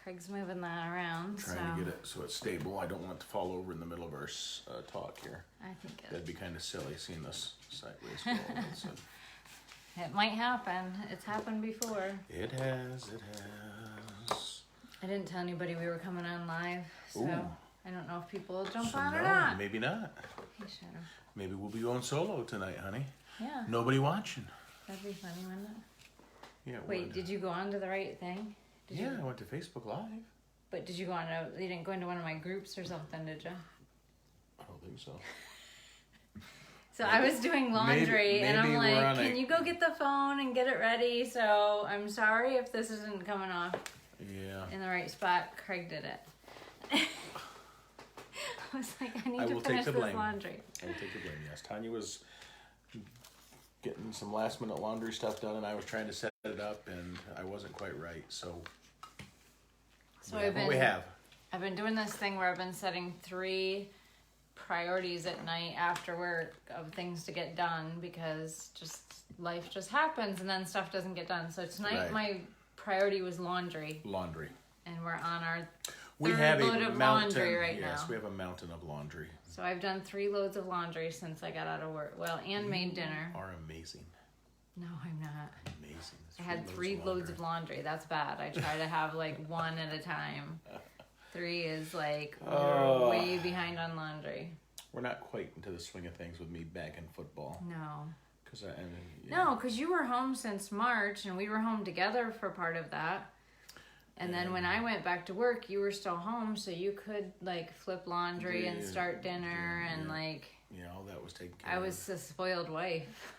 Craig's moving that around. Trying to get it so it's stable. I don't want it to fall over in the middle of our talk here. I think That'd be kind of silly seeing this sideways fall. it might happen. It's happened before. It has. I didn't tell anybody we were coming on live, so Ooh. I don't know if people will jump on or not. Maybe not. You should have. Maybe we'll be going solo tonight, honey. Yeah. Nobody watching. That'd be funny, wouldn't it? Yeah. Wait, did you go on to the right thing? I went to Facebook Live. But did you go on you didn't go into one of my groups or something, did you? I don't think so. So I was doing laundry, and I'm like, can you go get the phone and get it ready? So I'm sorry if this isn't coming off in the right spot. Craig did it. I was like, I need to finish this laundry. I will take the blame, yes. Tanya was getting some last minute laundry stuff done, and I was trying to set it up, and I wasn't quite right, so I've been doing this thing where I've been setting 3 priorities at night after work of things to get done, because life just happens and then stuff doesn't get done. So tonight my priority was laundry. And we're on our third load of laundry right now. Yes, we have a mountain of laundry. So I've done 3 loads of laundry since I got out of work. Well, and made dinner. You are amazing. No, I'm not. Amazing. I had 3 loads of laundry. That's bad. I try to have like 1 at a time. 3 is like we're way behind on laundry. We're not quite into the swing of things with me back in football. No. Because you were home since March, and we were home together for part of that. And then when I went back to work, you were still home, so you could like flip laundry and start dinner and like. Yeah, all that was taken care of. I was a spoiled wife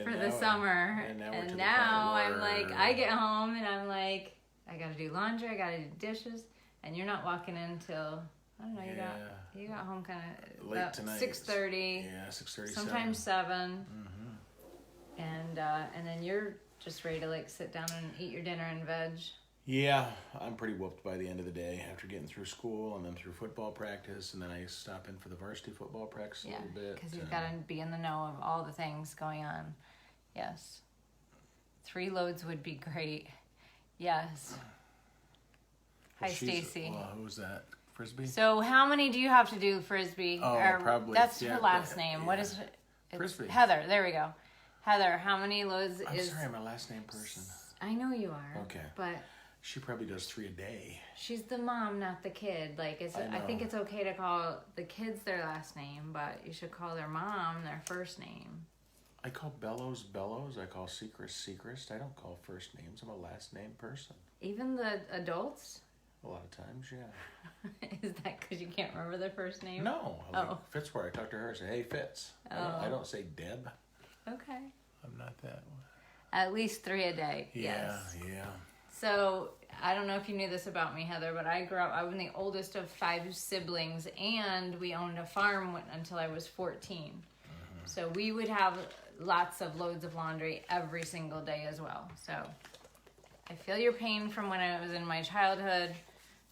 for the summer, and now I'm like, I get home and I'm like, I gotta do laundry, I gotta do dishes, and you're not walking in till I don't know. You got home kind of late tonight. 6:30. Yeah, 6:30. Sometimes 7. And then you're just ready to like sit down and eat your dinner and veg. Yeah, I'm pretty whooped by the end of the day after getting through school and then through football practice, and then I stop in for the varsity football practice a little bit. Because you've got to be in the know of all the things going on. Yes. 3 loads would be great. Yes. Hi, Stacy. Well, who's that? Frisbee? So how many do you have to do, Frisbee? Probably. That's her last name. Yeah. What is it? Frisbee. Heather. There we go. Heather, how many loads I'm sorry, I'm a last name person. I know you are. Okay. But she probably does 3 a day. She's the mom, not the kid. Like, I think it's okay to call the kids their last name, but you should call their mom their first name. I call Bellows. I call Secrest. I don't call first names. I'm a last name person. Even the adults? A lot of times, yeah. Is that because you can't remember their first name? No. Fitzware. I talk to her and say, hey, Fitz. I don't say Deb. Okay. I'm not that one. At least 3 a day. Yeah, yes. Yeah. So, I don't know if you knew this about me, Heather, but I was the oldest of 5 siblings, and we owned a farm until I was 14. So we would have lots of loads of laundry every single day as well. So I feel your pain from when I was in my childhood.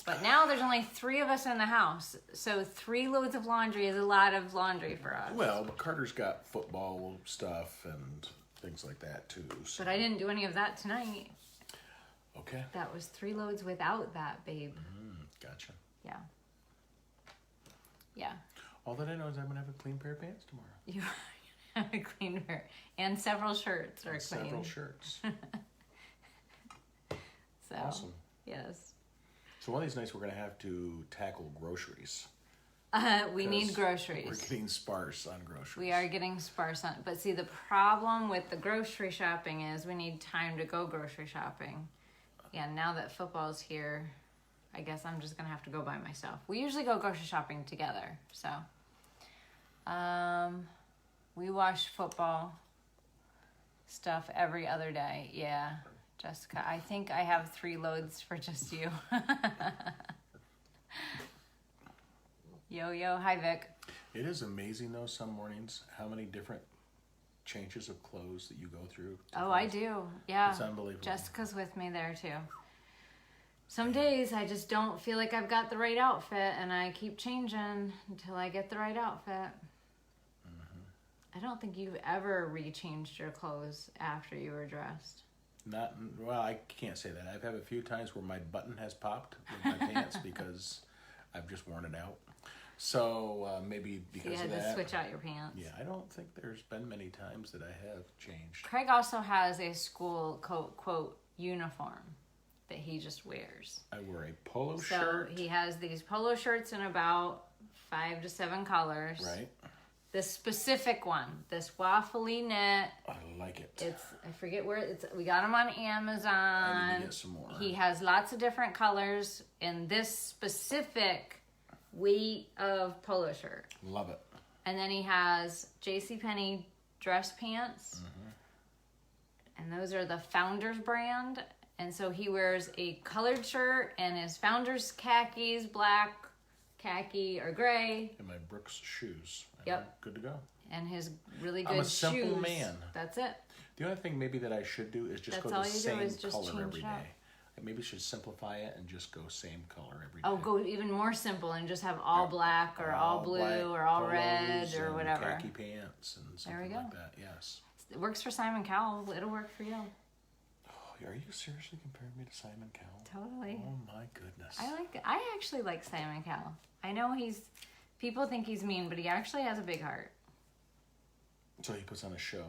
But now there's only 3 of us in the house. So 3 loads of laundry is a lot of laundry for us. Well, but Carter's got football stuff and things like that too. So. But I didn't do any of that tonight. Okay. That was 3 loads without that, babe. Gotcha. Yeah. Yeah. All that I know is I'm going to have a clean pair of pants tomorrow. You have a clean pair. And several shirts are clean. Several shirts. So, awesome. Yes. So one of these nights we're going to have to tackle groceries. We need groceries. We're getting sparse on groceries. We are getting sparse on, but see, the problem with the grocery shopping is we need time to go grocery shopping. Yeah, now that football's here, I guess I'm just going to have to go by myself. We usually go grocery shopping together, so. We wash football stuff every other day. Yeah, Jessica, I think I have 3 loads for just you. Yo, hi Vic. It is amazing though, some mornings, how many different changes of clothes that you go through. I do. Yeah. It's unbelievable. Jessica's with me there too. Some days I just don't feel like I've got the right outfit, and I keep changing until I get the right outfit. I don't think you've ever rechanged your clothes after you were dressed. Not well. I can't say that. I've had a few times where my button has popped with my pants because I've just worn it out. So maybe because you had of that. to switch out your pants. Yeah, I don't think there's been many times that I have changed. Craig also has a school quote uniform that he just wears. I wear a polo so shirt. So he has these polo shirts in about 5 to 7 colors. Right. This specific one, this waffly knit. I like it. I forget where it's. We got them on Amazon. I need to get some more. He has lots of different colors in this specific weight of polo shirt. Love it. And then he has JCPenney dress pants. And those are the Founders brand. And so he wears a colored shirt and his Founders khakis, black, khaki, or gray. And my Brooks shoes. Yep. Good to go. And his really good shoes. I'm a simple man. That's it. The only thing maybe that I should do is just go the same color every day. I maybe should simplify it and just go same color every day. Oh, go even more simple and just have all black or all blue or all red or whatever. Khaki pants and something like that. Yes. It works for Simon Cowell. It'll work for you. Oh, are you seriously comparing me to Simon Cowell? Totally. Oh my goodness. I actually like Simon Cowell. I know people think he's mean, but he actually has a big heart. So he puts on a show.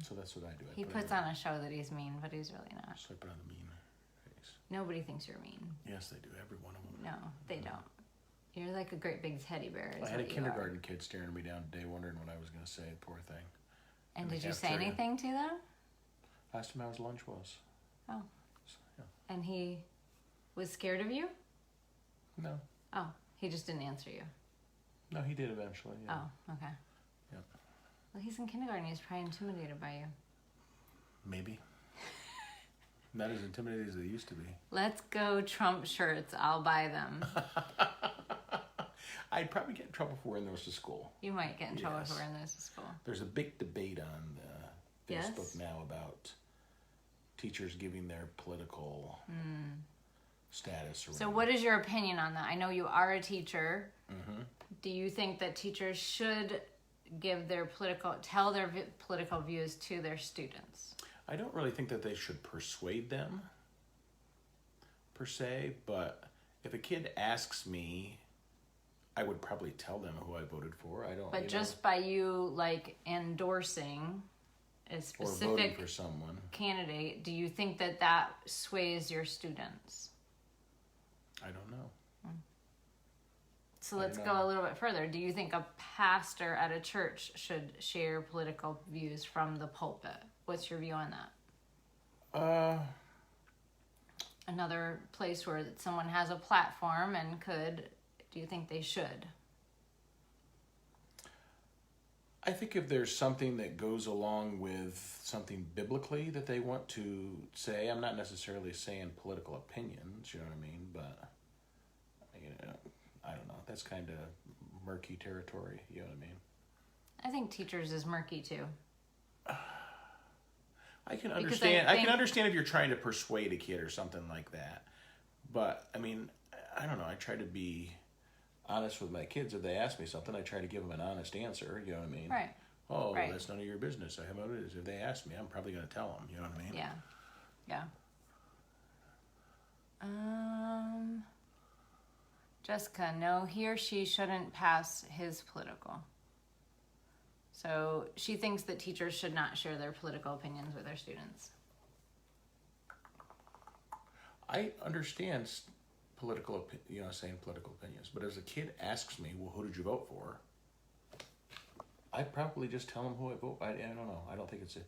So that's what I do. He puts on a show that he's mean, but he's really not. So I put on the mean face. Nobody thinks you're mean. Yes, they do. Every one of them. No, they don't. You're like a great big teddy bear. I had a kindergarten kid staring me down today, wondering what I was going to say. Poor thing. And did you say anything to them? Asked him how his lunch was. Oh. So, yeah. And he was scared of you? No. Oh, he just didn't answer you. No, he did eventually. Yeah. Oh, okay. Yep. Well, he's in kindergarten. He's probably intimidated by you. Maybe. Not as intimidating as they used to be. Let's go Trump shirts. I'll buy them. I'd probably get in trouble for wearing those to school. You might get in trouble for wearing those to school. There's a big debate on Facebook now about teachers giving their political status. Or so what is your opinion on that? I know you are a teacher. Do you think that teachers should give tell their political views to their students? I don't really think that they should persuade them, per se, but if a kid asks me, I would probably tell them who I voted for. But just by you endorsing a specific or voting for someone candidate, do you think that sways your students? I don't know. So let's go a little bit further. Do you think a pastor at a church should share political views from the pulpit? What's your view on that? Another place where someone has a platform and do you think they should? I think if there's something that goes along with something biblically that they want to say, I'm not necessarily saying political opinions, you know what I mean? But, I don't know. That's kind of murky territory, you know what I mean? I think teachers is murky too. I can understand. I can understand if you're trying to persuade a kid or something like that. But, I don't know. I try to be honest with my kids. If they ask me something, I try to give them an honest answer. You know what I mean? Right. Oh, right. That's none of your business. I have what it is. If they ask me, I'm probably going to tell them. You know what I mean? Yeah. Yeah. Jessica, no, he or she shouldn't pass his political. So she thinks that teachers should not share their political opinions with their students. I understand saying political opinions, but as a kid asks me, well, who did you vote for? I probably just tell them who I vote. I don't know. I don't think it's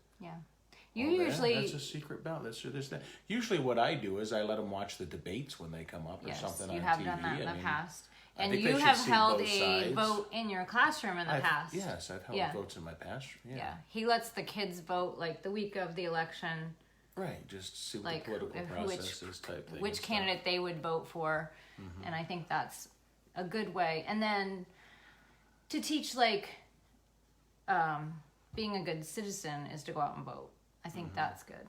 that's a secret ballot. That's this that. Usually, what I do is I let them watch the debates when they come up or something on TV. You have done that in the past. And you have held a vote in your classroom in the past. Yes, I've held votes in my past. Yeah. He lets the kids vote the week of the election. Right, just see what the political process is type thing. Which candidate they would vote for. Mm-hmm. And I think that's a good way. And then to teach being a good citizen is to go out and vote. I think that's good.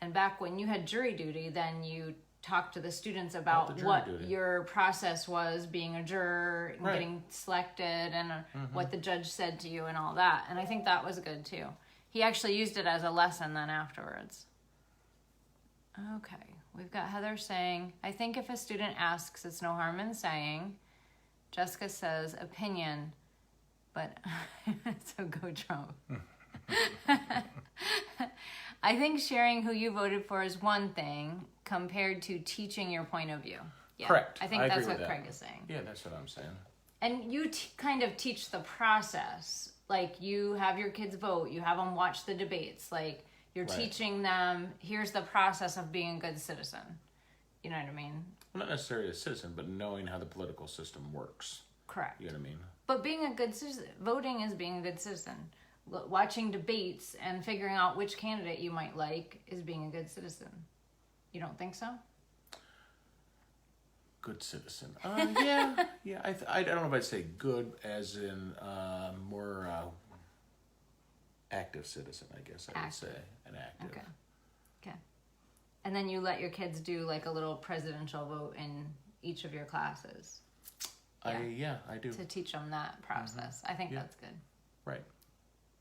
And back when you had jury duty, then you talked to the students about what your process was being a juror and getting selected and what the judge said to you and all that. And I think that was good too. He actually used it as a lesson then afterwards. Okay, we've got Heather saying, I think if a student asks, it's no harm in saying. Jessica says, opinion, but so go Trump. I think sharing who you voted for is one thing compared to teaching your point of view. Yeah, correct. I think that's what Craig is saying. Yeah, that's what I'm saying. And you kind of teach the process. Like, you have your kids vote, you have them watch the debates. Like, you're teaching them, here's the process of being a good citizen. You know what I mean? Well, not necessarily a citizen, but knowing how the political system works. Correct. You know what I mean? But being a good citizen, voting is being a good citizen. Watching debates and figuring out which candidate you might like is being a good citizen. You don't think so? Good citizen. Yeah. I don't know if I'd say good as in more active citizen, I guess I would say. An active. Okay. And then you let your kids do like a little presidential vote in each of your classes. I do. To teach them that process. I think that's good. Right.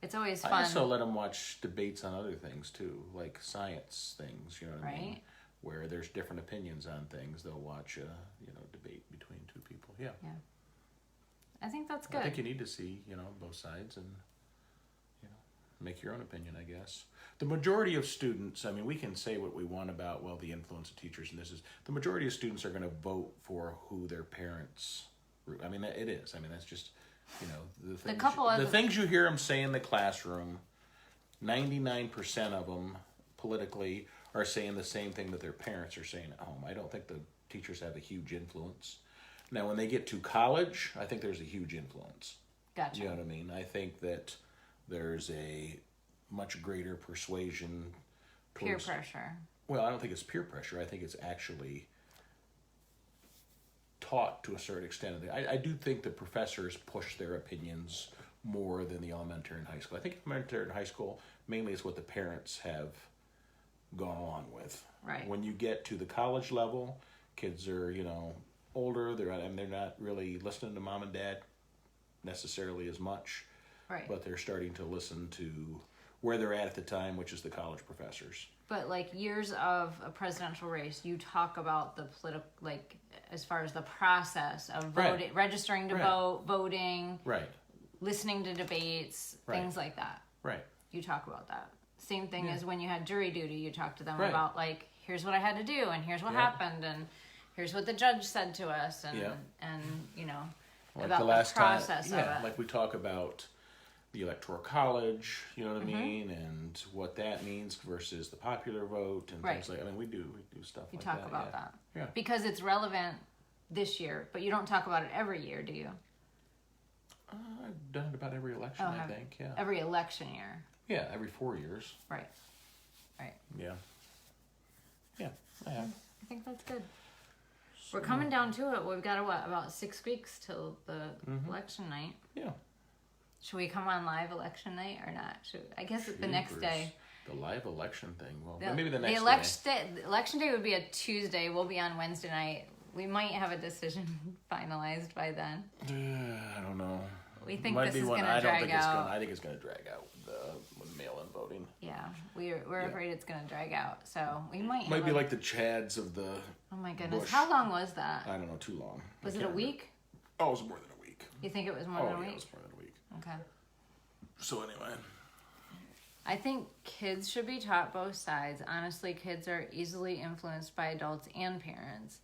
It's always fun. I also let them watch debates on other things too, like science things, you know what I mean? Where there's different opinions on things, they'll watch a debate between two people. Yeah. I think that's good. I think you need to see, both sides and make your own opinion, I guess. The majority of students, I mean, we can say what we want about, the influence of teachers, and the majority of students are going to vote for who their parents, I mean, it is. I mean, that's just, the things you hear them say in the classroom, 99% of them politically are saying the same thing that their parents are saying at home. I don't think the teachers have a huge influence. Now, when they get to college, I think there's a huge influence. Gotcha. You know what I mean? I think that there's a much greater persuasion. Peer pressure. Well, I don't think it's peer pressure. I think it's actually taught to a certain extent. I do think the professors push their opinions more than the elementary and high school. I think elementary and high school, mainly is what the parents have gone along with. Right. When you get to the college level, kids are, older. They're not really listening to mom and dad necessarily as much. Right. But they're starting to listen to where they're at the time, which is the college professors. But like years of a presidential race, you talk about the as far as the process of voting, registering to vote, voting, listening to debates, things like that. Right. You talk about that. Same thing as when you had jury duty, you talk to them about like, here's what I had to do, and here's what happened, and here's what the judge said to us, and like about the process of it. Like we talk about the electoral college, you know what I mean, and what that means versus the popular vote and things like. I mean, we do stuff. You like talk that. about that, yeah, because it's relevant this year, but you don't talk about it every year, do you? I've done it about every election, I think. Yeah, every election year. Yeah, every 4 years. Right. Yeah. Yeah, I have. I think that's good. We're coming down to it. We've got about 6 weeks till the election night. Yeah. Should we come on live election night or not? I guess it's the next day. The live election thing. Well, maybe the next day. Election day would be a Tuesday. We'll be on Wednesday night. We might have a decision finalized by then. I don't know. We think this is going to drag out. I think it's going to drag out with mail-in voting. Yeah, we're afraid it's going to drag out. So we might be like the Chads of the. Oh my goodness! Bush. How long was that? I don't know. Too long. Was it a week? Oh, it was more than a week. You think it was more than a week? It was more than a week. Okay. So anyway. I think kids should be taught both sides. Honestly, kids are easily influenced by adults and parents.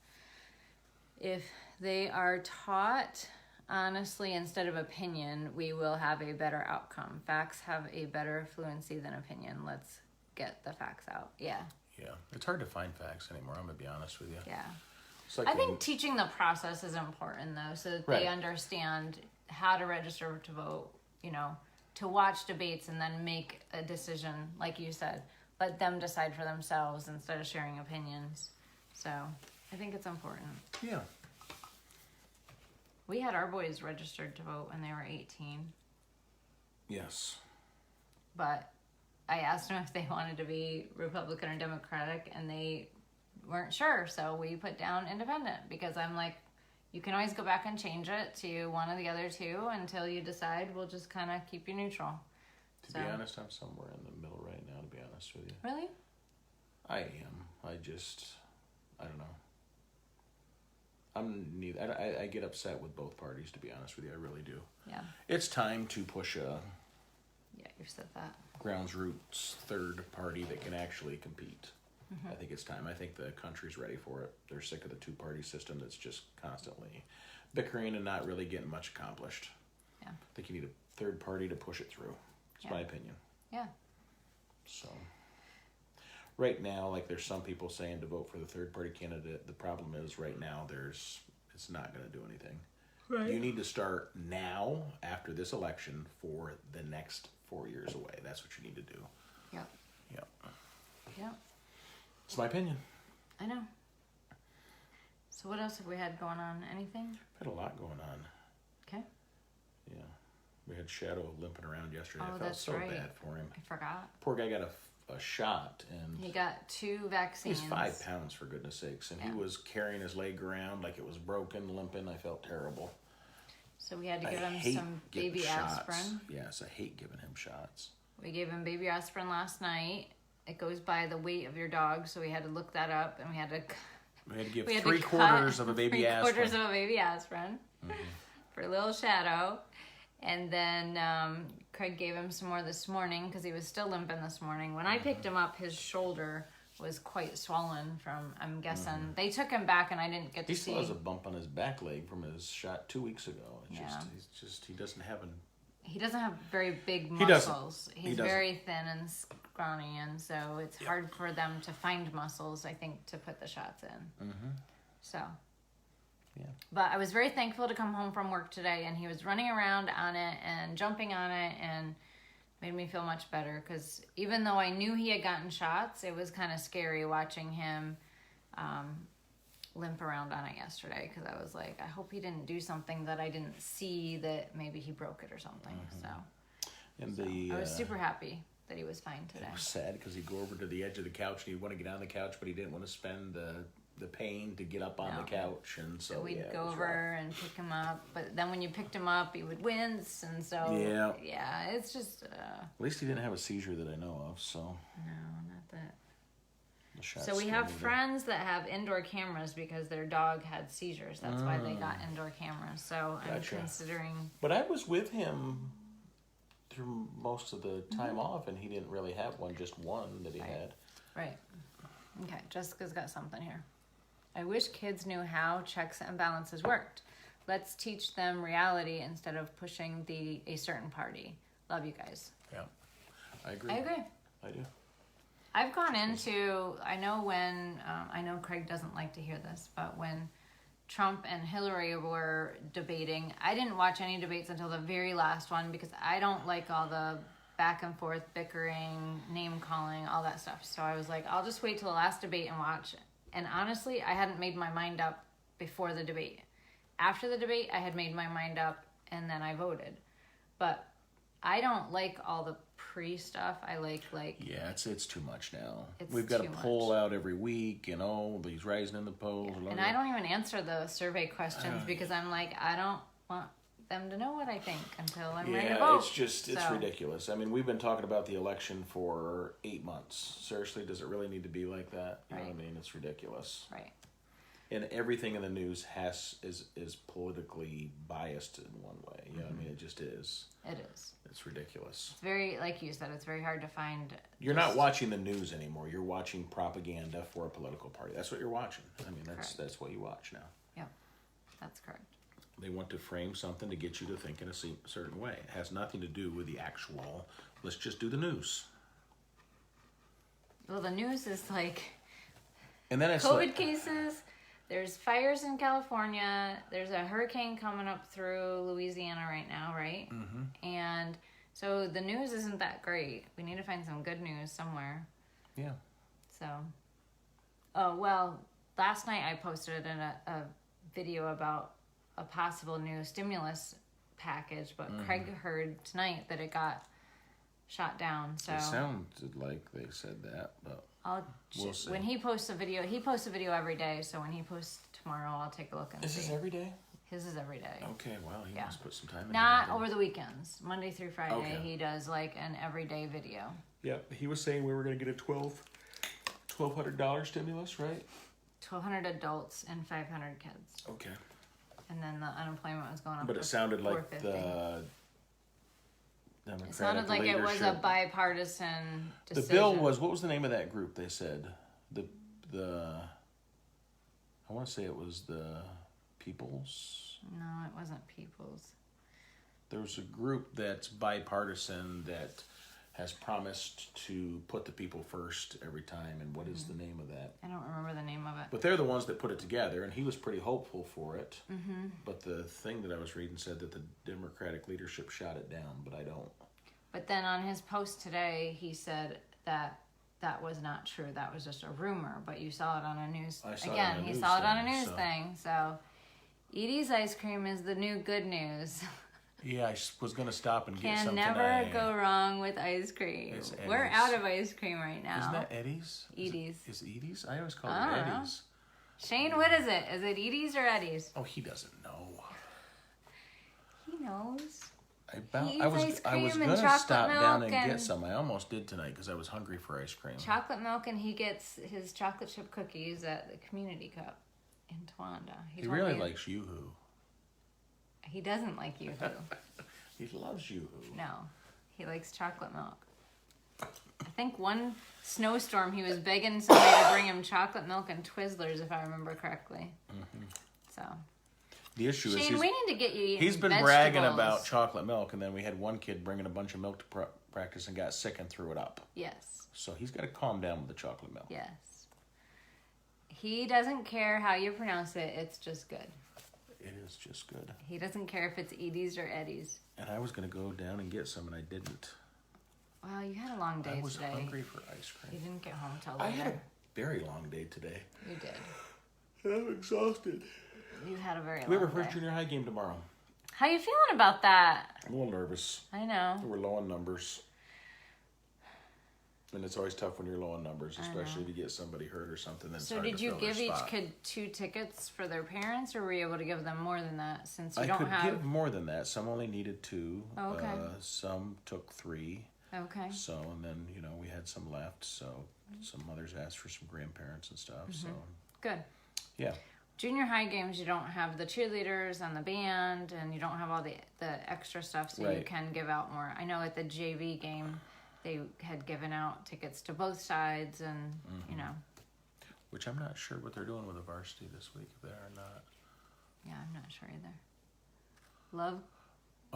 If they are taught honestly instead of opinion, we will have a better outcome. Facts have a better fluency than opinion. Let's get the facts out. Yeah. Yeah. It's hard to find facts anymore, I'm going to be honest with you. Yeah. Like I think teaching the process is important, though, so that they understand how to register to vote, to watch debates and then make a decision, like you said. Let them decide for themselves instead of sharing opinions. So I think it's important. Yeah. We had our boys registered to vote when they were 18. Yes. But I asked them if they wanted to be Republican or Democratic, and they weren't sure. So we put down independent, because I'm like, you can always go back and change it to one of the other two until you decide. We'll just kind of keep you neutral. To be honest, I'm somewhere in the middle right now, to be honest with you. Really? I am. I don't know. I'm neither. I get upset with both parties, to be honest with you. I really do. Yeah. It's time to push a... Yeah, you said that. Grounds roots third party that can actually compete. I think it's time. I think the country's ready for it. They're sick of the two-party system that's just constantly bickering and not really getting much accomplished. Yeah. I think you need a third party to push it through. It's my opinion. Yeah. So, right now, like there's some people saying to vote for the third party candidate. The problem is right now it's not going to do anything. Right. You need to start now after this election for the next 4 years away. That's what you need to do. Yep. Yep. Yep. It's my opinion. I know. So what else have we had going on? Anything? We've had a lot going on. Okay. Yeah. We had Shadow limping around yesterday. Oh, I felt that's so right. bad for him. I forgot. Poor guy got a shot, and he got 2 vaccines. he's 5 pounds, for goodness sakes, and he was carrying his leg around like it was broken, limping. I felt terrible. So we had to give him some baby aspirin. Yes, I hate giving him shots. We gave him baby aspirin last night. It goes by the weight of your dog, so we had to look that up, and we had to give 3/4 of a baby aspirin. 3/4 of a baby aspirin for little Shadow. And then Craig gave him some more this morning because he was still limping this morning. When I picked him up, his shoulder was quite swollen from, I'm guessing. They took him back and I didn't get to see. He still has a bump on his back leg from his shot 2 weeks ago. He doesn't have He doesn't have very big muscles. He's very thin and scrawny, and so it's hard for them to find muscles, I think, to put the shots in. So. Yeah. But I was very thankful to come home from work today, and he was running around on it and jumping on it, and made me feel much better, because even though I knew he had gotten shots, it was kind of scary watching him limp around on it yesterday, because I was like, I hope he didn't do something that I didn't see, that maybe he broke it or something. I was super happy that he was fine today. It was sad because he'd go over to the edge of the couch and he'd want to get on the couch, but he didn't want to spend the pain to get up on the couch, and so we'd go over and pick him up, but then when you picked him up, he would wince, and so it's just at least he didn't have a seizure that I know of, so no, not that. So we have friends that have indoor cameras because their dog had seizures. That's why they got indoor cameras. So I'm considering. But I was with him through most of the time off, and he didn't really have one, just one that he had. Right. Okay, Jessica's got something here. I wish kids knew how checks and balances worked. Let's teach them reality instead of pushing a certain party. Love you guys. Yeah, I agree. I do. I've gone into, I know Craig doesn't like to hear this, but when Trump and Hillary were debating, I didn't watch any debates until the very last one because I don't like all the back and forth bickering, name calling, all that stuff. So I was like, I'll just wait till the last debate and watch. And honestly, I hadn't made my mind up before the debate. After the debate, I had made my mind up and then I voted. But I don't like all the pre-stuff. I like yeah, it's too much now. We've got a poll out every week, he's rising in the polls. Yeah. And I don't even answer the survey questions because I'm like, I don't want them to know what I think until I'm ready to vote. It's ridiculous. I mean, we've been talking about the election for 8 months. Seriously, does it really need to be like that? You know what I mean? It's ridiculous. Right. And everything in the news is politically biased in one way. You know what I mean? It just is. It is. It's ridiculous. It's very, like you said, it's very hard to find. You're not watching the news anymore. You're watching propaganda for a political party. That's what you're watching. I mean, that's what you watch now. Yeah, that's correct. They want to frame something to get you to think in a certain way. It has nothing to do with the actual, let's just do the news. Well, the news is like and then it's COVID cases. There's fires in California. There's a hurricane coming up through Louisiana right now, right? Mm-hmm. And so the news isn't that great. We need to find some good news somewhere. Yeah. So, last night I posted a video about a possible new stimulus package, but Craig heard tonight that it got shot down. So it sounded like they said that, but we'll see. When he posts a video every day. So when he posts tomorrow, I'll take a look and see. Is this every day? His is every day. Okay, well, he must put some time in. Not over the weekends. Monday through Friday, he does like an everyday video. Yeah, he was saying we were going to get a 12 $1,200 stimulus, right? 1,200 adults and 500 kids. Okay. And then the unemployment was going up. But it sounded like the Democratic It sounded like leadership, it was a bipartisan decision. The bill was, what was the name of that group? They said I want to say it was the People's. No, it wasn't People's. There was a group that's bipartisan that has promised to put the people first every time. And what is the name of that? I don't remember the name of it. But they're the ones that put it together, and he was pretty hopeful for it. Mm-hmm. But the thing that I was reading said that the Democratic leadership shot it down, but I don't. But then on his post today, he said that was not true. That was just a rumor. But you saw it on a news. He saw it on a news thing. So Edie's ice cream is the new good news. Yeah, I was going to stop and get some Can today. never go wrong with ice cream. We're out of ice cream right now. Isn't that Eddie's? Edie's. Is Edie's? I always call it Eddie's. Shane, what is it? Is it Edie's or Eddie's? Oh, he doesn't know. He knows. I was going to stop down and get some. I almost did tonight because I was hungry for ice cream. Chocolate milk, and he gets his chocolate chip cookies at the Community Cup in Towanda. He really likes Yoo-Hoo. He doesn't like Yoo-Hoo. He loves Yoo-Hoo. No, he likes chocolate milk. I think one snowstorm he was begging somebody to bring him chocolate milk and Twizzlers, if I remember correctly. Mm-hmm. So the issue is Shane, we need to get you eating He's been vegetables. bragging about chocolate milk, and then we had one kid bringing a bunch of milk to practice and got sick and threw it up. Yes. So he's got to calm down with the chocolate milk. Yes. He doesn't care how you pronounce it. It's just good. It is just good. He doesn't care if it's Edie's or Eddie's. And I was going to go down and get some, and I didn't. Well, you had a long day today. I was hungry for ice cream. You didn't get home till later. I had a very long day today. You did. I'm exhausted. You had a very long day. We have our first junior high game tomorrow. How you feeling about that? I'm a little nervous. I know. We're low on numbers. And it's always tough when you're low on numbers, especially if you get somebody hurt or something. So did you give each kid 2 tickets for their parents, or were you able to give them more than that since you don't have... I could give more than that. Some only needed 2. Oh, okay. Some took 3. Okay. So, and then, we had some left. So some mothers asked for some grandparents and stuff. Mm-hmm. So good. Yeah. Junior high games, you don't have the cheerleaders and the band, and you don't have all the extra stuff, so you can give out more. I know at the JV game... They had given out tickets to both sides, and Which I'm not sure what they're doing with the varsity this week, if they are or not. Yeah, I'm not sure either. Love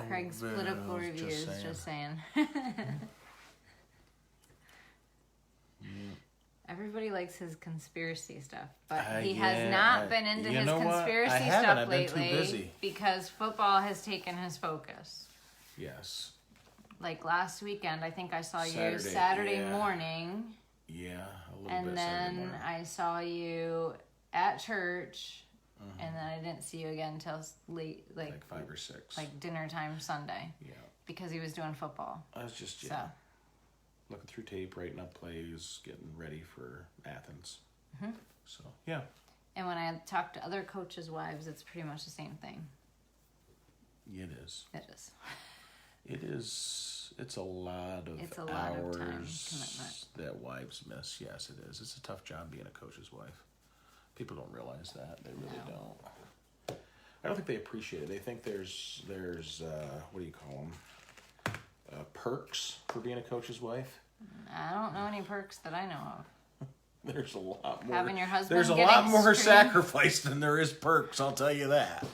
Craig's political reviews. Just saying. Everybody likes his conspiracy stuff, but he has not been into his conspiracy stuff lately because football has taken his focus. Yes. Like last weekend, I think I saw you Saturday morning. Yeah, a little bit. And then I saw you at church, and then I didn't see you again until late, like 5 or 6. Like dinner time Sunday. Yeah. Because he was doing football. I was just looking through tape, writing up plays, getting ready for Athens. Mm-hmm. So, yeah. And when I talked to other coaches' wives, it's pretty much the same thing. It is. It is. It is. It's a lot of hours time commitment that wives miss. Yes, it is. It's a tough job being a coach's wife. People don't realize that. They really don't. I don't think they appreciate it. They think there's what do you call them? Perks for being a coach's wife. I don't know any perks that I know of. There's a lot more. Having your husband. There's a lot more sacrifice than there is perks. I'll tell you that.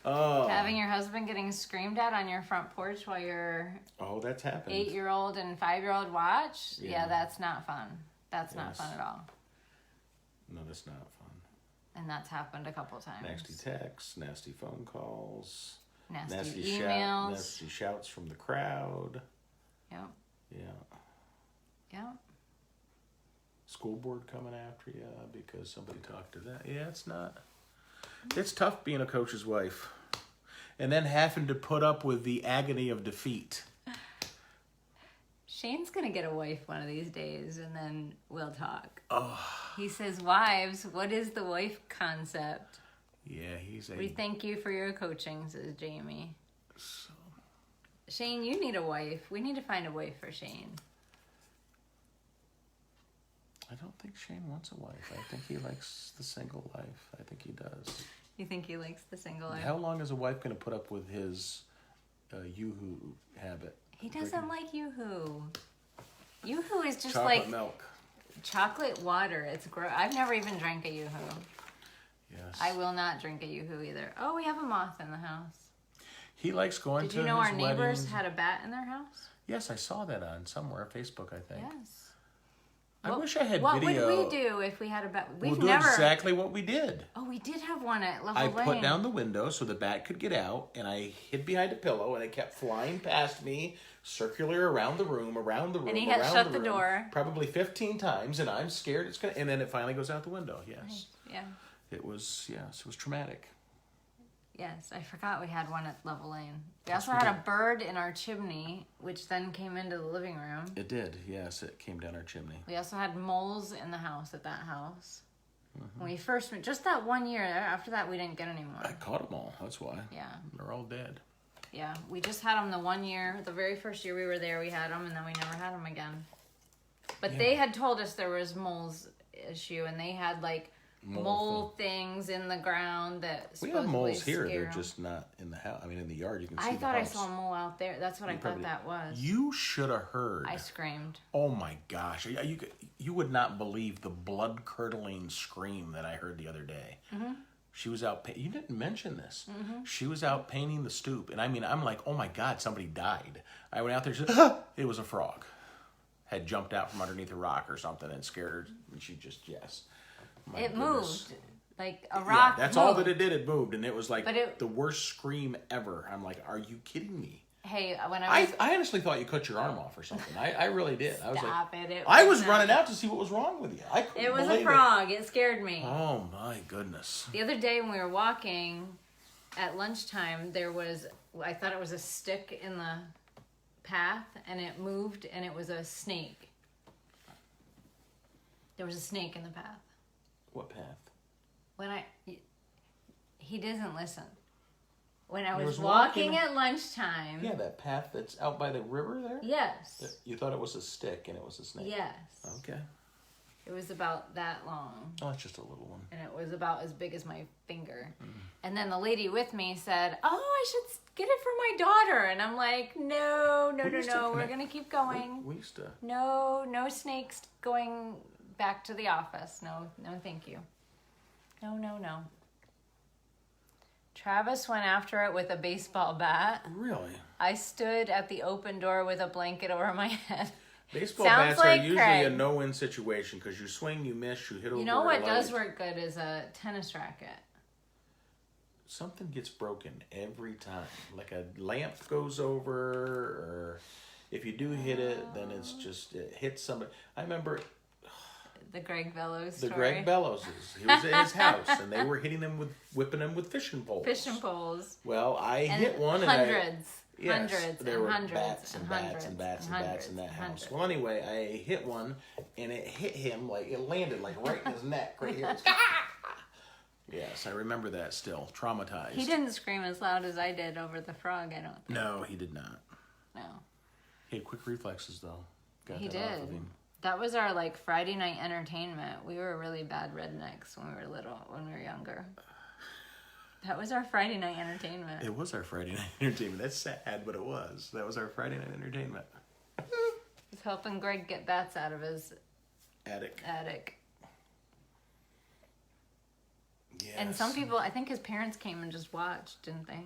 Having your husband getting screamed at on your front porch while your that's happened. 8-year-old and 5-year-old watch. Yeah, that's not fun. That's not fun at all. No, that's not fun. And that's happened a couple times. Nasty texts, nasty phone calls, nasty emails, nasty shouts from the crowd. Yep. Yeah. Yep. School board coming after you because somebody talked to that. Yeah, it's not. It's tough being a coach's wife. And then having to put up with the agony of defeat. Shane's going to get a wife one of these days, and then we'll talk. Oh. He says, wives, what is the wife concept? Yeah, We thank you for your coaching, says Jamie. So. Shane, you need a wife. We need to find a wife for Shane. I don't think Shane wants a wife. I think he likes the single life. I think he does. You think he likes the single life? How long is a wife going to put up with his yoo-hoo habit? He doesn't like yoo-hoo. Yoo-hoo is just chocolate like milk. Chocolate water. It's gross. I've never even drank a yoo-hoo. Yes. I will not drink a yoo-hoo either. Oh, we have a moth in the house. He likes going to his Did you know our neighbors weddings. had a bat in their house? Yes, I saw that on somewhere, Facebook, I think. Yes. I wish I had what video. What would we do if we had a bat? We'll do exactly what we did. Oh, we did have one at Level I Lane. put down the window so the bat could get out, and I hid behind a pillow, and it kept flying past me, circular around the room, and he had shut the door. Probably 15 times, and I'm scared it's going to... And then it finally goes out the window, yes. Yeah. It was traumatic. Yes, I forgot we had one at Level Lane. We also had a bird in our chimney, which then came into the living room. It did, yes. It came down our chimney. We also had moles in the house at that house. When we first went, just that 1 year. After that, we didn't get any more. I caught them all, that's why. Yeah. They're all dead. Yeah, we just had them the 1 year. The very first year we were there, we had them, and then we never had them again. But they had told us there was moles issue, and they had like mole things in the ground that we have moles here. They're just not in the house. I mean, in the yard you can see. I thought I saw a mole out there. That's what I thought that was. You should have heard. I screamed. Oh my gosh! You would not believe the blood curdling scream that I heard the other day. Mm-hmm. She was out. You didn't mention this. Mm-hmm. She was out painting the stoop, and I mean, I'm like, oh my god, somebody died. I went out there. She said, it was a frog. Had jumped out from underneath a rock or something and scared her, and she just It moved like a rock. Yeah, that's all that it did. It moved, and it was like the worst scream ever. I'm like, are you kidding me? Hey, when I honestly thought you cut your arm off or something. I really did. I was Stop like, it. I was running out to see what was wrong with you. It was a frog. It scared me. Oh my goodness. The other day when we were walking at lunchtime, I thought it was a stick in the path, and it moved, and it was a snake. There was a snake in the path. What path? He doesn't listen. When I was walking at lunchtime. Yeah, that path that's out by the river there? Yes. You thought it was a stick and it was a snake? Yes. Okay. It was about that long. Oh, it's just a little one. And it was about as big as my finger. Mm. And then the lady with me said, oh, I should get it for my daughter. And I'm like, no. We're going to keep going. We used to. No snakes going back to the office. No, thank you. No. Travis went after it with a baseball bat. Really? I stood at the open door with a blanket over my head. Baseball bats are usually a no-win situation because you swing, you miss, you hit over. You know what does work good is a tennis racket. Something gets broken every time. Like a lamp goes over, or if you do hit it, then it hits somebody. I remember the Greg Bellows story. The Greg Bellows. He was at his house, and they were whipping him with fishing poles. Fishing poles. Well, I hit one. There were bats and bats and bats and bats in that house. Well, anyway, I hit one, and it hit him it landed right in his neck, right here. Yes, I remember that still. Traumatized. He didn't scream as loud as I did over the frog, I don't think. No, he did not. No. He had quick reflexes, though. He did. Off of him. That was our Friday night entertainment. We were really bad rednecks when we were younger. That was our Friday night entertainment. It was our Friday night entertainment. That's sad, but it was. That was our Friday night entertainment. He's helping Greg get bats out of his attic. Yes. And some people, I think his parents came and just watched, didn't they?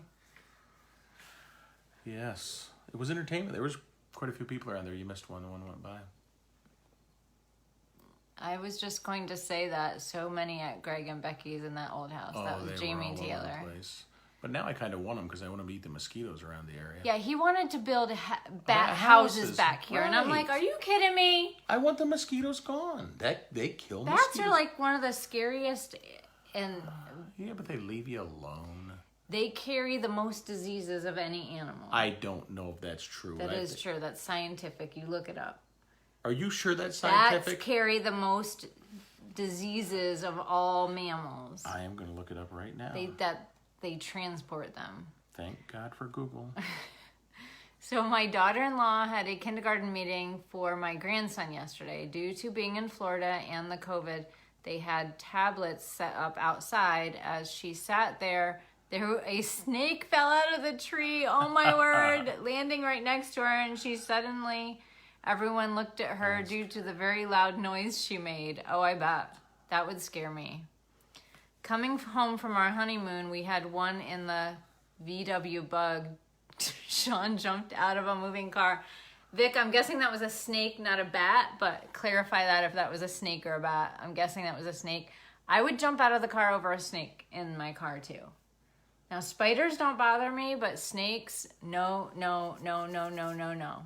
Yes. It was entertainment. There was quite a few people around there. You missed one. The one went by. I was just going to say that so many at Greg and Becky's in that old house. That was Jamie Taylor. But now I kind of want them because I want them to eat the mosquitoes around the area. Yeah, he wanted to build bat houses back here. Right. And I'm like, are you kidding me? I want the mosquitoes gone. They kill bats mosquitoes. Bats are one of the scariest. And yeah, but they leave you alone. They carry the most diseases of any animal. I don't know if that's true. That is true. That's scientific. You look it up. Are you sure that's scientific? Bats carry the most diseases of all mammals. I am going to look it up right now. They transport them. Thank God for Google. So my daughter-in-law had a kindergarten meeting for my grandson yesterday. Due to being in Florida and the COVID, they had tablets set up outside. As she sat there, a snake fell out of the tree. Oh my word, landing right next to her, and everyone looked at her due to the very loud noise she made. Oh, I bet. That would scare me. Coming home from our honeymoon, we had one in the VW Bug. Sean jumped out of a moving car. Vic, I'm guessing that was a snake, not a bat, but clarify that if that was a snake or a bat. I'm guessing that was a snake. I would jump out of the car over a snake in my car too. Now, spiders don't bother me, but snakes, no, no, no, no, no, no, no.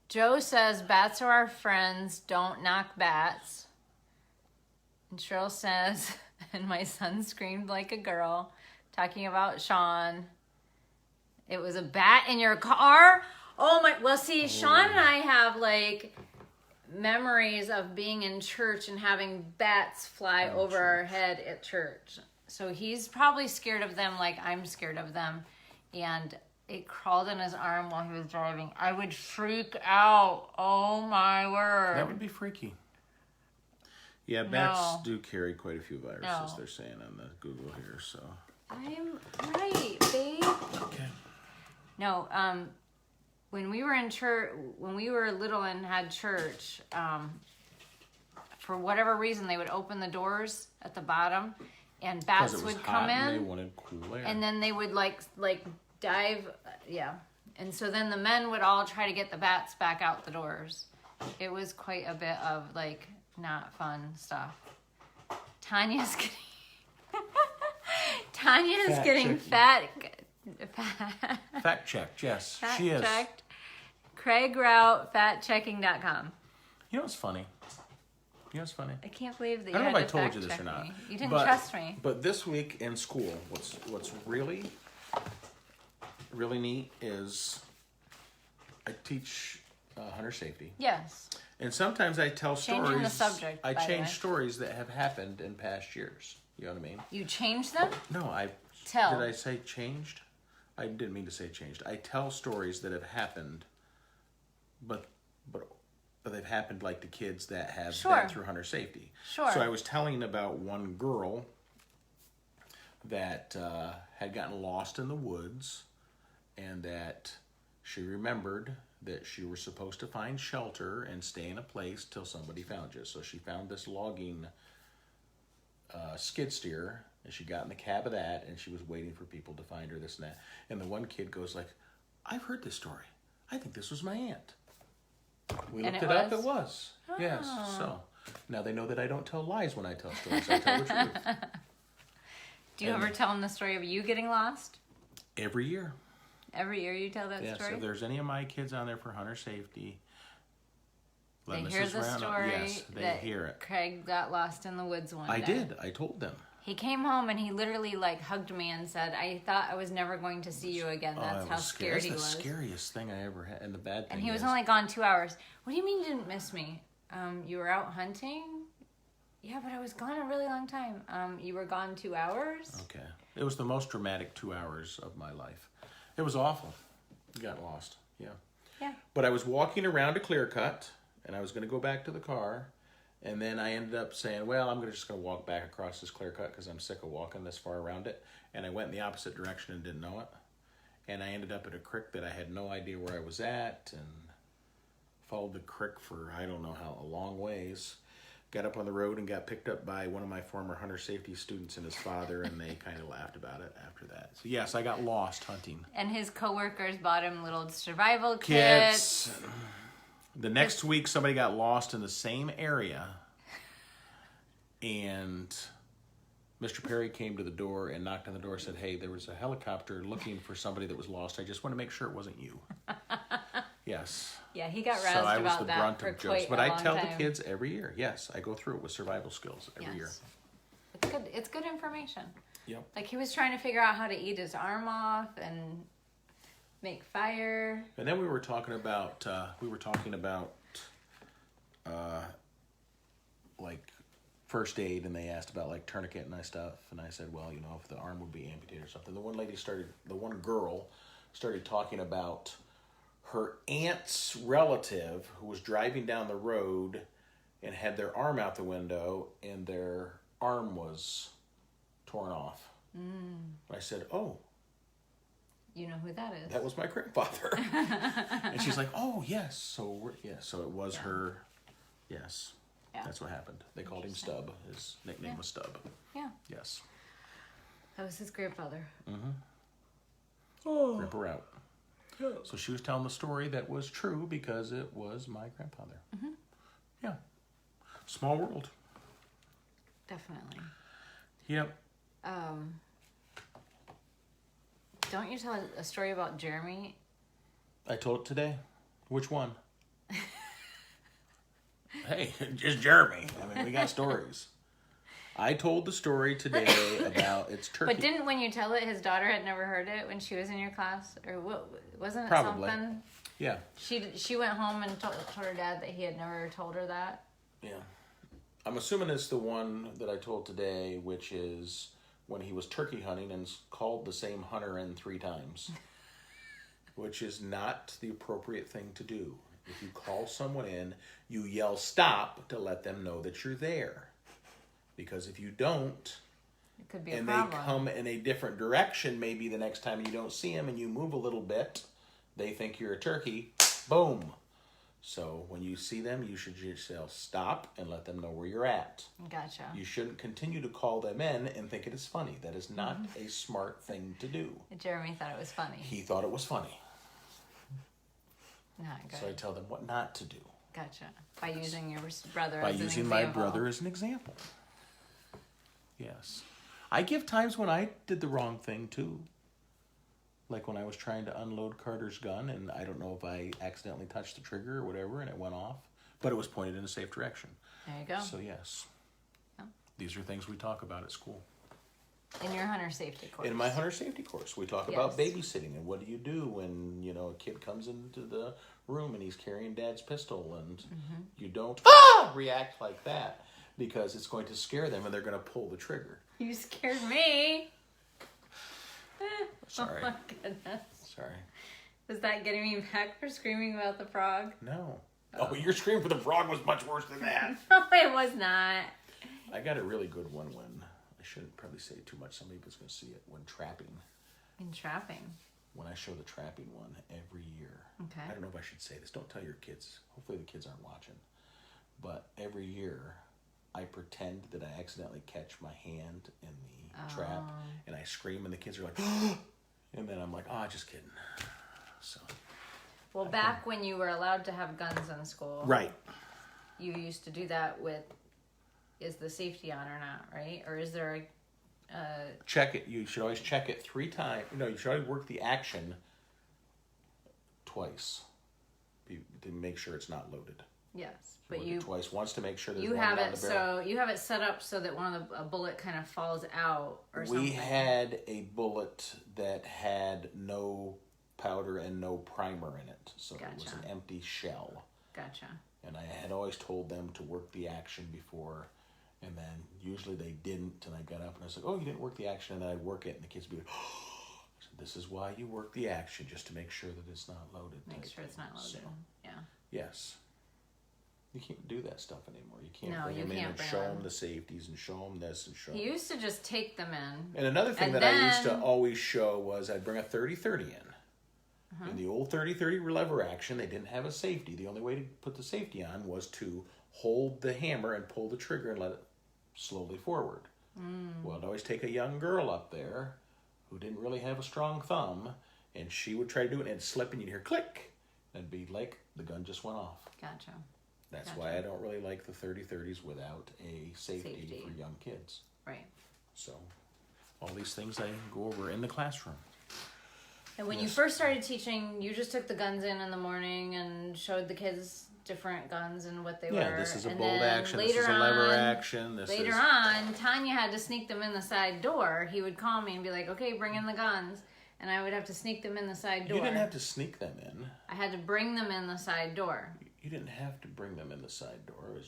Joe says, bats are our friends, don't knock bats. And Cheryl says, and my son screamed like a girl, talking about Sean. It was a bat in your car? Oh my, well see, Sean and I have like memories of being in church and having bats fly over our head at church. So he's probably scared of them like I'm scared of them. And it crawled in his arm while he was driving. I would freak out. Oh my word. That would be freaky. Yeah, bats do carry quite a few viruses, they're saying on the Google here, so. I'm right, babe. Okay. No, when we were in church, when we were little and had church, for whatever reason, they would open the doors at the bottom, and bats would come in. And they wanted cool air. And then they would like dive, yeah. And so then the men would all try to get the bats back out the doors. It was quite a bit of like not fun stuff. Tanya's getting fat. Fact checked, yes. Fact she is. Checked. Craig Route, fatchecking.com. You know what's funny? I can't believe that you I don't know had if to I told you fact this check or not. me. You didn't trust me. But this week in school, what's really neat is I teach hunter safety. Yes. And sometimes I tell Changing stories. the subject, I by the change way. stories that have happened in past years. You know what I mean? You changed them? No, Tell. Did I say changed? I didn't mean to say changed. I tell stories that have happened, but they've happened like to kids that have been through hunter safety. Sure. So I was telling about one girl that had gotten lost in the woods, and that she remembered that she was supposed to find shelter and stay in a place till somebody found you. So she found this logging skid steer, and she got in the cab of that, and she was waiting for people to find her, this and that. And the one kid goes like, I've heard this story. I think this was my aunt. We looked it up. It was. Oh. Yes. So now they know that I don't tell lies when I tell stories. I tell the truth. Do you ever tell them the story of you getting lost? Every year. Every year you tell that story? Yes. If there's any of my kids on there for hunter safety, they hear the story they hear it. Craig got lost in the woods one day. I did. I told them. He came home and he literally like hugged me and said, I thought I was never going to see you again. That's how scared he was. That's the scariest thing I ever had. And the bad thing And he was only gone 2 hours. What do you mean you didn't miss me? You were out hunting? Yeah, but I was gone a really long time. You were gone 2 hours? Okay. It was the most dramatic 2 hours of my life. It was awful. Got lost. Yeah. Yeah. But I was walking around a clear cut, and I was going to go back to the car. And then I ended up saying, well, I'm just going to walk back across this clear cut because I'm sick of walking this far around it. And I went in the opposite direction and didn't know it. And I ended up at a creek that I had no idea where I was at, and followed the creek for I don't know how, a long ways. Got up on the road and got picked up by one of my former hunter safety students and his father, and they kind of laughed about it after that. So yes, I got lost hunting. And his coworkers bought him little survival kits. The next week, somebody got lost in the same area, and Mr. Perry came to the door and knocked on the door and said, hey, there was a helicopter looking for somebody that was lost. I just want to make sure it wasn't you. Yes. Yeah, he got roused so I was about the that brunt for of quite jokes. But a I long tell time. the kids every year. Yes, I go through it with survival skills every year. It's good. It's good information. Yep. Like he was trying to figure out how to eat his arm off and make fire. And then we were talking about like first aid, and they asked about like tourniquet and stuff, and I said, well, if the arm would be amputated or something. The one girl started talking about her aunt's relative who was driving down the road and had their arm out the window, and their arm was torn off. I said, oh. You know who that is. That was my grandfather. And she's like, oh, yes. So it was her. Yes. Yeah. That's what happened. They called him Stub. His nickname was Stub. Yeah. Yes. That was his grandfather. Mm-hmm. Oh. Rip her out. So she was telling the story that was true because it was my grandfather. Mm-hmm. Yeah. Small world. Definitely. Yep. Don't you tell a story about Jeremy? I told it today. Which one? Hey, just Jeremy. I mean, we got stories. I told the story today about its turkey. But didn't when you tell it, his daughter had never heard it when she was in your class? Or what, wasn't it Probably. Something? Yeah. She went home and told her dad that he had never told her that? Yeah. I'm assuming it's the one that I told today, which is when he was turkey hunting and called the same hunter in 3 times, which is not the appropriate thing to do. If you call someone in, you yell stop to let them know that you're there. Because if you don't, it could be a and problem. They come in a different direction, maybe the next time you don't see them and you move a little bit, they think you're a turkey, boom. So when you see them, you should just yell stop and let them know where you're at. Gotcha. You shouldn't continue to call them in and think it is funny. That is not a smart thing to do. Jeremy thought it was funny. He thought it was funny. Not good. So I tell them what not to do. Gotcha. By using your brother By as an using example. my brother as an example. Yes. I give times when I did the wrong thing too. Like when I was trying to unload Carter's gun and I don't know if I accidentally touched the trigger or whatever and it went off. But it was pointed in a safe direction. There you go. So yes. Yeah. These are things we talk about at school. In your hunter safety course. In my hunter safety course. We talk about babysitting and what do you do when, a kid comes into the room and he's carrying dad's pistol and you don't react like that because it's going to scare them and they're going to pull the trigger. You scared me. Sorry. Oh my goodness. Sorry. Was that getting me back for screaming about the frog? No. Oh, your scream for the frog was much worse than that. No, it was not. I got a really good one when, I shouldn't probably say too much, somebody's going to see it, when trapping. In trapping? When I show the trapping one every year. Okay. I don't know if I should say this. Don't tell your kids. Hopefully the kids aren't watching. But every year, I pretend that I accidentally catch my hand in the trap, and I scream, and the kids are like, and then I'm like, just kidding. So. Well, back when you were allowed to have guns in school. Right. You used to do that with, is the safety on or not, right? Or is there a... Check it. You should always check it 3 times. No, you should always work the action twice to make sure it's not loaded. Yes, but you twice. Once to make sure there's you one have down it the barrel. so you have it set up so that a bullet kind of falls out or something. We had a bullet that had no powder and no primer in it, so it was an empty shell. Gotcha. And I had always told them to work the action before, and then usually they didn't, and I got up and I was like, "Oh, you didn't work the action," and then I'd work it, and the kids would be like, so "This is why you work the action, just to make sure that it's not loaded." Make sure it's not loaded. So, yeah. Yes. You can't do that stuff anymore. You can't No, bring you them in can't and show them the safeties and show them this and show them. He used to just take them in. And another thing I used to always show was I'd bring a 30-30 in. In the old 30-30 lever action, they didn't have a safety. The only way to put the safety on was to hold the hammer and pull the trigger and let it slowly forward. Well, I'd always take a young girl up there who didn't really have a strong thumb, and she would try to do it, and it'd slip, and you'd hear click. And it'd be like the gun just went off. Gotcha. That's why I don't really like the 30-30s without a safety for young kids. Right. So, all these things I go over in the classroom. And when you first started teaching, you just took the guns in the morning and showed the kids different guns and what they were. Yeah, this is a and bolt action, this is a lever action. Later on, Tanya had to sneak them in the side door. He would call me and be like, "Okay, bring in the guns." And I would have to sneak them in the side door. You didn't have to sneak them in. I had to bring them in the side door. You didn't have to bring them in the side door. It was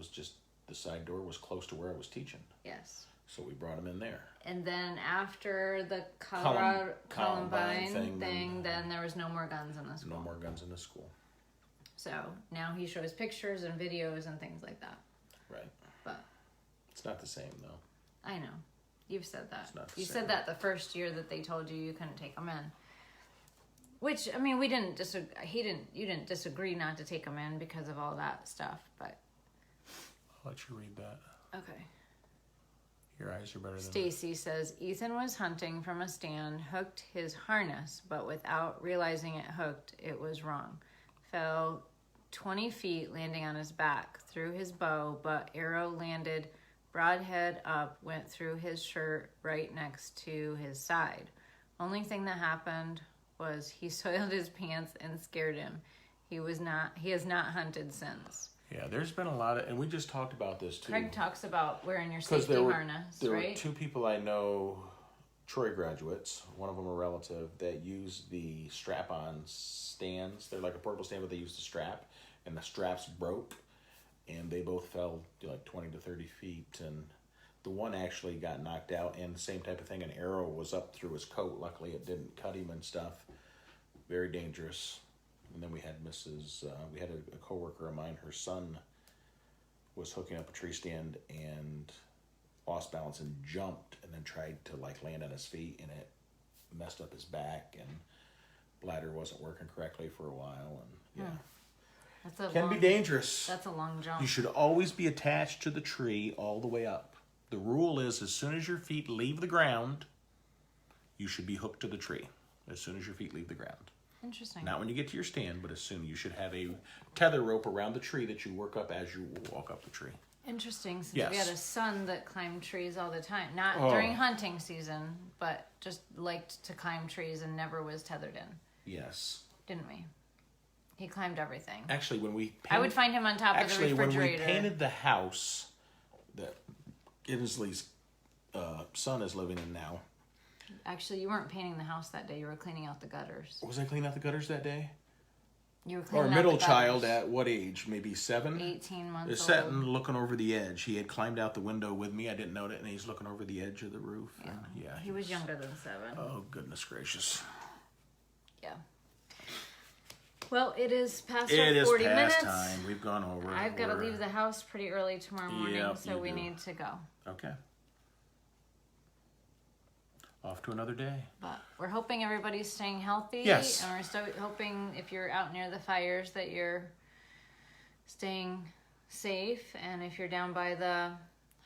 just the side door was close to where I was teaching. Yes. So we brought him in there. And then after the Columbine thing, then there was no more guns in the school. No more guns in the school. So now he shows pictures and videos and things like that. Right. But it's not the same, though. I know. You've said that. It's not the you same. said that the first year that they told you couldn't take them in. Which, I mean, we didn't disagree. You didn't disagree not to take them in because of all that stuff, but... I'll let you read that. Okay. Your eyes are better than Stacy says, Ethan was hunting from a stand, hooked his harness, but without realizing it hooked, it was wrong. Fell 20 feet, landing on his back, threw his bow, but arrow landed broadhead up, went through his shirt right next to his side. Only thing that happened was he soiled his pants and scared him. He has not hunted since. Yeah, there's been a lot of, and we just talked about this too. Craig talks about wearing your safety harness, there right? were two people I know, Troy graduates, one of them a relative, that use the strap-on stands. They're like a portable stand, but they use the strap, and the straps broke, and they both fell like 20 to 30 feet, and the one actually got knocked out, and the same type of thing, an arrow was up through his coat. Luckily, it didn't cut him and stuff. Very dangerous. And then we had we had a coworker of mine, her son was hooking up a tree stand and lost balance and jumped and then tried to like land on his feet, and it messed up his back, and bladder wasn't working correctly for a while, and yeah. Can be dangerous. That's a long jump. You should always be attached to the tree all the way up. The rule is as soon as your feet leave the ground, you should be hooked to the tree. As soon as your feet leave the ground. Interesting. Not when you get to your stand, but as soon you should have a tether rope around the tree that you work up as you walk up the tree. Interesting, since Yes. we had a son that climbed trees all the time. Not during hunting season, but just liked to climb trees and never was tethered in. Yes. Didn't we? He climbed everything. Actually, when we I would find him on top of the refrigerator. When we painted the house that Inslee's son is living in now. Actually, you weren't painting the house that day. You were cleaning out the gutters. Was I cleaning out the gutters that day? You were cleaning Our out middle the gutters. child at what age? Maybe 7? 18 months is old. sitting looking over the edge. He had climbed out the window with me. I didn't know it, and he's looking over the edge of the roof. Yeah. And yeah, He was younger than 7. Oh, goodness gracious. Yeah. Well, it is past It our 40 is past minutes. time. We've gone over. I've got to leave the house pretty early tomorrow morning, Yep, so you we do. need to go. Okay. Off to another day. But we're hoping everybody's staying healthy. Yes. And we're still hoping if you're out near the fires that you're staying safe, and if you're down by the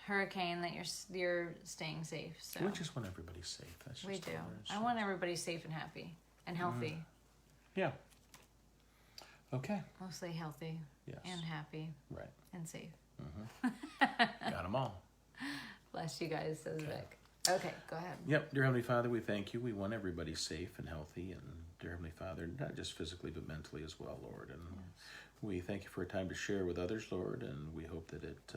hurricane that you're staying safe. So We just want everybody safe. That's just we do. all there is. I want everybody safe and happy and healthy. Yeah. Okay. Mostly healthy Yes. and happy Right. and safe. Got them all. Bless you guys, says Vic. Okay, go ahead. Yep. Dear Heavenly Father, we thank you. We want everybody safe and healthy, and dear Heavenly Father, not just physically but mentally as well, Lord. And we thank you for a time to share with others, Lord, and we hope that it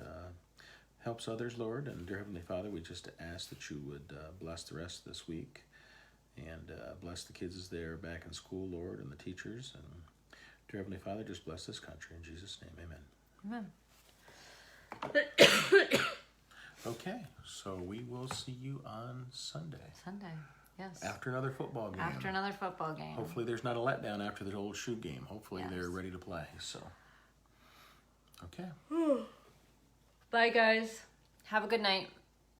helps others, Lord. And dear Heavenly Father, we just ask that you would bless the rest of this week, and bless the kids as they're back in school, Lord, and the teachers. And dear Heavenly Father, just bless this country. In Jesus' name, amen. Amen. Okay, so we will see you on Sunday. Sunday, yes. After another football game. After another football game. Hopefully there's not a letdown after the old shoe game. Hopefully they're ready to play. So, okay. Bye, guys. Have a good night.